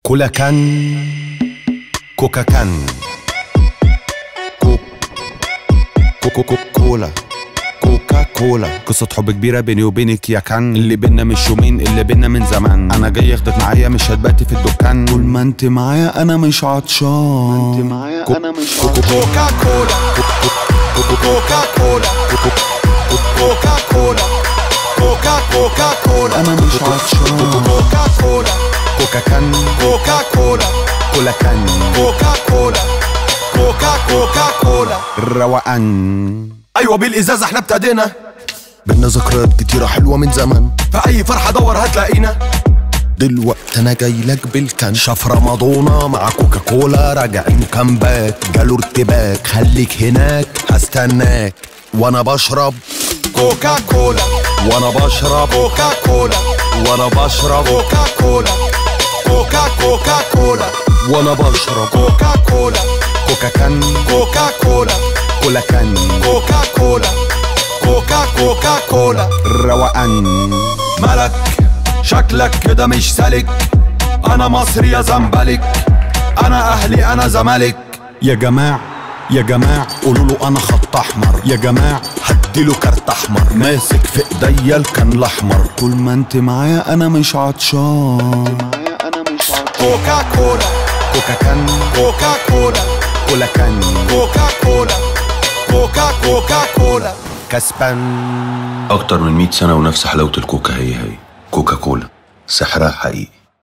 كولا كان كوكا كان كولا كوكا كولا. قصة حب كبيرة بيني وبينك يا كان، اللي بينا مش يومين، اللي بينا من زمان. انا جاي اخدك معايا مش هتباتي في الدكان، طول ما انت معايا انا مش عطشان. انت معايا انا مش عطشان. كوكا كولا كوكا كولا كوكا كولا كوكا كولا. انا مش عطشان. كوكا كولا كوكا كان كوكا كولا كولا كان كوكا كولا كوكا كولا. الروقان ايوه بالازازه احنا ابتدينا، بينا ذكريات كتيرة حلوة من زمان، في اي فرحه دور هتلاقينا. دلوقتي انا جايلك بالكان، شاف رمضانة مع كوكا كولا راجعين كامباك، جاله ارتباك خليك هناك هستناك. وانا بشرب كوكا كولا وانا بشرب كوكا كولا وانا بشرب كوكا كولا كوكا كولا. وانا بشرب كوكا كولا كوكا كان كوكا كولا كولا كان كوكا كولا كوكا كولا. الروقان ملك شكلك كده مش سالك، انا مصري يا زمبلك، انا اهلي انا زمالك. يا جماعة يا جماعة قولوا له انا خط احمر، يا جماعة هديله كارت احمر، ماسك في ايديا الكان الاحمر. طول ما انت معايا انا مش عطشان. كوكا كولا كوكا كان كوكا كولا كولا كان كوكا كولا كوكا كولا. كسبان. أكتر من 100 سنة ونفس حلاوة الكوكا هي كوكا كولا، سحرها حقيقي.